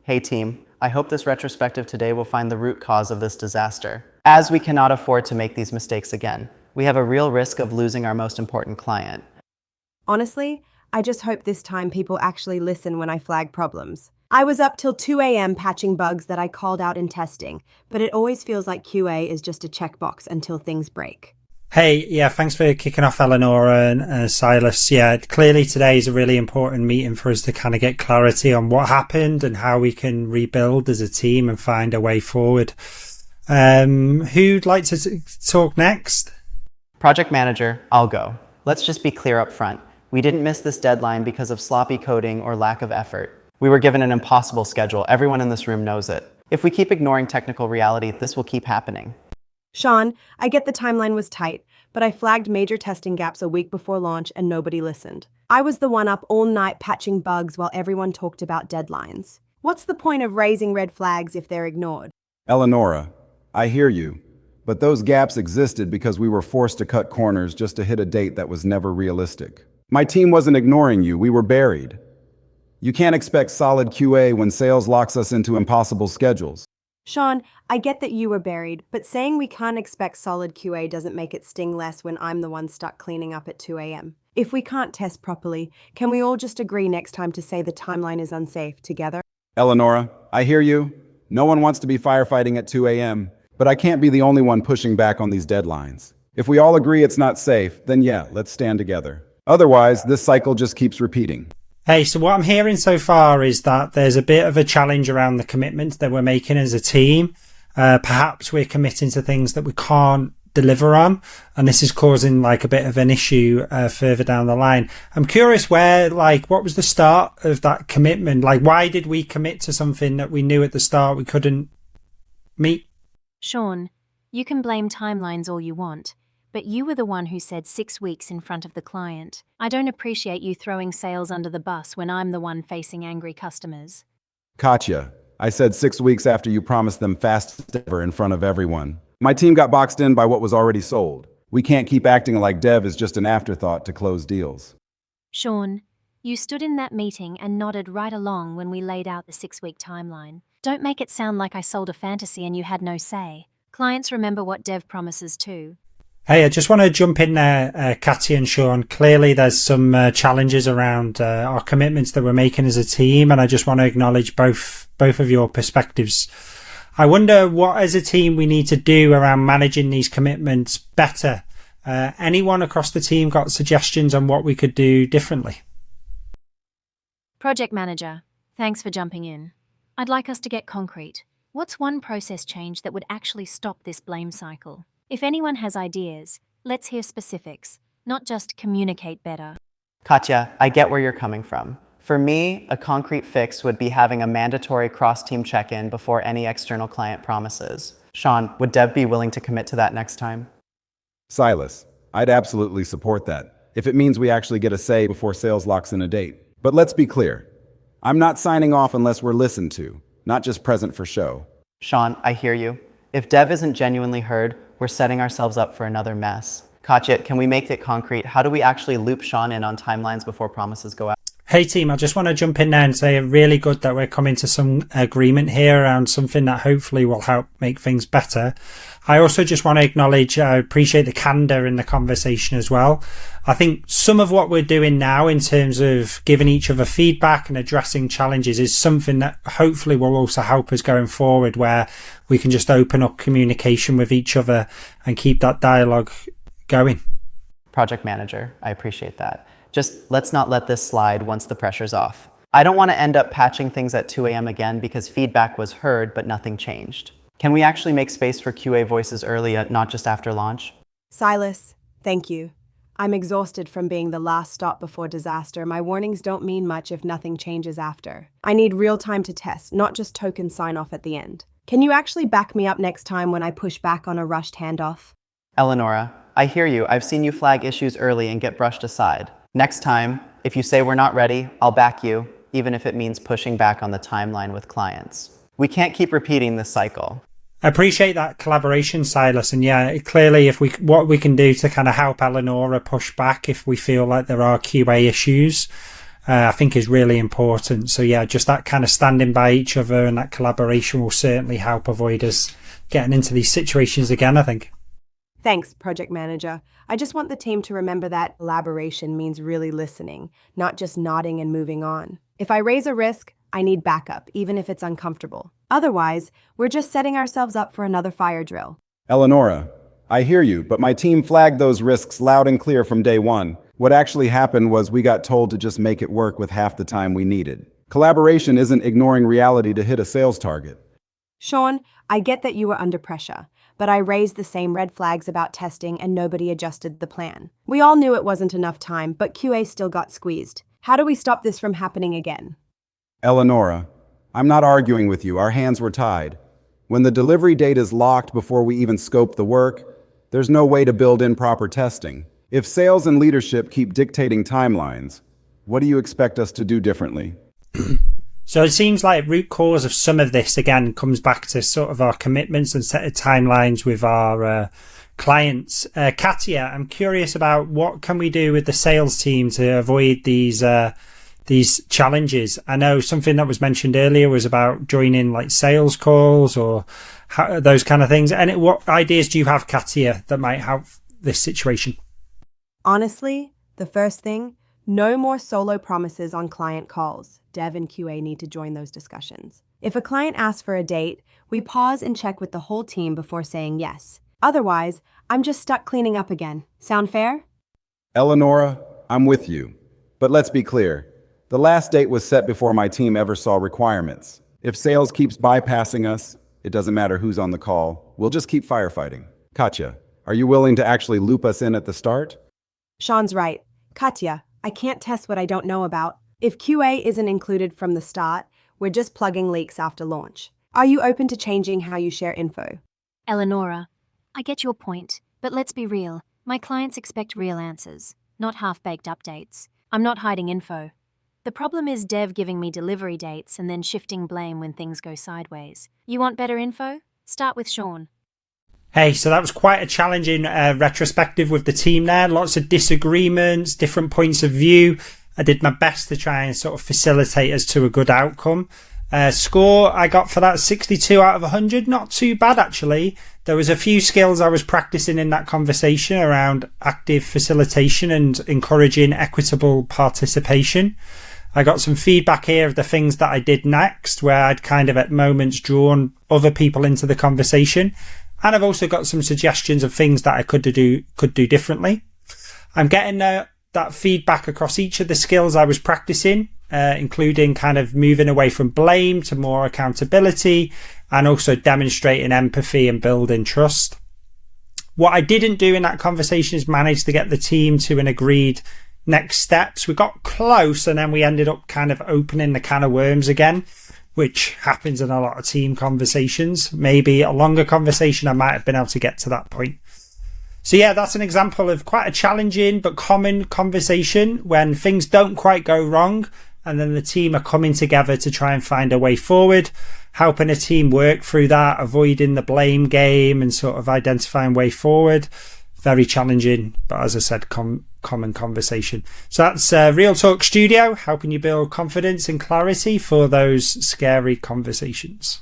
Hey team, I hope this retrospective today will find the root cause of this disaster. As we cannot afford to make these mistakes again, we have a real risk of losing our most important client. Honestly, I just hope this time people actually listen when I flag problems. I was up till 2 a.m. patching bugs that I called out in testing, but it always feels like QA is just a checkbox until things break. Hey, yeah, thanks for kicking off, Eleanor and Silas. Yeah, clearly today is a really important meeting for us to kind of get clarity on what happened and how we can rebuild as a team and find a way forward. Who'd like to talk next? Project manager, I'll go. Let's just be clear up front. We didn't miss this deadline because of sloppy coding or lack of effort. We were given an impossible schedule. Everyone in this room knows it. If we keep ignoring technical reality, this will keep happening. Sean, I get the timeline was tight, but I flagged major testing gaps a week before launch and nobody listened. I was the one up all night patching bugs while everyone talked about deadlines. What's the point of raising red flags if they're ignored? Eleonora, I hear you, but those gaps existed because we were forced to cut corners just to hit a date that was never realistic. My team wasn't ignoring you, we were buried. You can't expect solid QA when sales locks us into impossible schedules. Sean, I get that you were buried, but saying we can't expect solid QA doesn't make it sting less when I'm the one stuck cleaning up at 2 a.m. If we can't test properly, can we all just agree next time to say the timeline is unsafe together? Eleonora, I hear you. No one wants to be firefighting at 2 a.m., but I can't be the only one pushing back on these deadlines. If we all agree it's not safe, then yeah, let's stand together. Otherwise, this cycle just keeps repeating. Hey, so what I'm hearing so far is that there's a bit of a challenge around the commitments that we're making as a team. Perhaps we're committing to things that we can't deliver on, and this is causing like a bit of an issue further down the line. I'm curious what was the start of that commitment? Like, why did we commit to something that we knew at the start we couldn't meet? Sean, you can blame timelines all you want, but you were the one who said 6 weeks in front of the client. I don't appreciate you throwing sales under the bus when I'm the one facing angry customers. Katya, I said 6 weeks after you promised them fastest ever in front of everyone. My team got boxed in by what was already sold. We can't keep acting like dev is just an afterthought to close deals. Sean, you stood in that meeting and nodded right along when we laid out the 6-week timeline. Don't make it sound like I sold a fantasy and you had no say. Clients remember what dev promises too. Hey, I just want to jump in there, Katya and Sean. Clearly, there's some challenges around our commitments that we're making as a team, and I just want to acknowledge both of your perspectives. I wonder what, as a team, we need to do around managing these commitments better. Anyone across the team got suggestions on what we could do differently? Project manager, thanks for jumping in. I'd like us to get concrete. What's one process change that would actually stop this blame cycle? If anyone has ideas, let's hear specifics, not just communicate better. Katya, I get where you're coming from. For me, a concrete fix would be having a mandatory cross-team check-in before any external client promises. Sean, would Deb be willing to commit to that next time? Silas, I'd absolutely support that, if it means we actually get a say before sales locks in a date. But let's be clear. I'm not signing off unless we're listened to, not just present for show. Sean, I hear you. If Dev isn't genuinely heard, we're setting ourselves up for another mess. Katya, can we make it concrete? How do we actually loop Sean in on timelines before promises go out? Hey team, I just want to jump in there and say really good that we're coming to some agreement here around something that hopefully will help make things better. I also just want to acknowledge, I appreciate the candor in the conversation as well. I think some of what we're doing now in terms of giving each other feedback and addressing challenges is something that hopefully will also help us going forward, where we can just open up communication with each other and keep that dialogue going. Project manager, I appreciate that. Just let's not let this slide once the pressure's off. I don't want to end up patching things at 2 a.m. again because feedback was heard but nothing changed. Can we actually make space for QA voices early, not just after launch? Silas, thank you. I'm exhausted from being the last stop before disaster. My warnings don't mean much if nothing changes after. I need real time to test, not just token sign-off at the end. Can you actually back me up next time when I push back on a rushed handoff? Eleonora, I hear you. I've seen you flag issues early and get brushed aside. Next time, if you say we're not ready, I'll back you, even if it means pushing back on the timeline with clients. We can't keep repeating this cycle. I appreciate that collaboration, Silas, and yeah, clearly what we can do to kind of help Eleonora push back if we feel like there are QA issues. I think is really important. So yeah, just that kind of standing by each other and that collaboration will certainly help avoid us getting into these situations again, I think. Thanks, project manager. I just want the team to remember that collaboration means really listening, not just nodding and moving on. If I raise a risk, I need backup, even if it's uncomfortable. Otherwise, we're just setting ourselves up for another fire drill. Eleonora, I hear you, but my team flagged those risks loud and clear from day one. What actually happened was we got told to just make it work with half the time we needed. Collaboration isn't ignoring reality to hit a sales target. Sean, I get that you were under pressure, but I raised the same red flags about testing and nobody adjusted the plan. We all knew it wasn't enough time, but QA still got squeezed. How do we stop this from happening again? Eleonora, I'm not arguing with you. Our hands were tied. When the delivery date is locked before we even scope the work, there's no way to build in proper testing. If sales and leadership keep dictating timelines, what do you expect us to do differently? So it seems like root cause of some of this, again, comes back to sort of our commitments and set of timelines with our clients. Katya, I'm curious about what can we do with the sales team to avoid these challenges. I know something that was mentioned earlier was about joining like sales calls or those kind of things. And what ideas do you have, Katya, that might help this situation? Honestly, the first thing, no more solo promises on client calls. Dev and QA need to join those discussions. If a client asks for a date, we pause and check with the whole team before saying yes. Otherwise, I'm just stuck cleaning up again. Sound fair? Eleonora, I'm with you. But let's be clear. The last date was set before my team ever saw requirements. If sales keeps bypassing us, it doesn't matter who's on the call. We'll just keep firefighting. Katya, are you willing to actually loop us in at the start? Sean's right. Katya, I can't test what I don't know about. If QA isn't included from the start, we're just plugging leaks after launch. Are you open to changing how you share info? Eleonora, I get your point, but let's be real. My clients expect real answers, not half-baked updates. I'm not hiding info. The problem is Dev giving me delivery dates and then shifting blame when things go sideways. You want better info? Start with Sean. Hey, so that was quite a challenging retrospective with the team there. Lots of disagreements, different points of view. I did my best to try and sort of facilitate us to a good outcome. Score I got for that 62 out of 100. Not too bad, actually. There was a few skills I was practicing in that conversation around active facilitation and encouraging equitable participation. I got some feedback here of the things that I did next, where I'd kind of at moments drawn other people into the conversation. And I've also got some suggestions of things that I could do differently. I'm getting that feedback across each of the skills I was practicing, including kind of moving away from blame to more accountability and also demonstrating empathy and building trust. What I didn't do in that conversation is manage to get the team to an agreed next steps. We got close and then we ended up kind of opening the can of worms again, which happens in a lot of team conversations. Maybe a longer conversation, I might have been able to get to that point. So yeah, that's an example of quite a challenging but common conversation when things don't quite go wrong and then the team are coming together to try and find a way forward, helping a team work through that, avoiding the blame game and sort of identifying way forward. Very challenging, but as I said, common conversation. So that's Real Talk Studio, helping you build confidence and clarity for those scary conversations.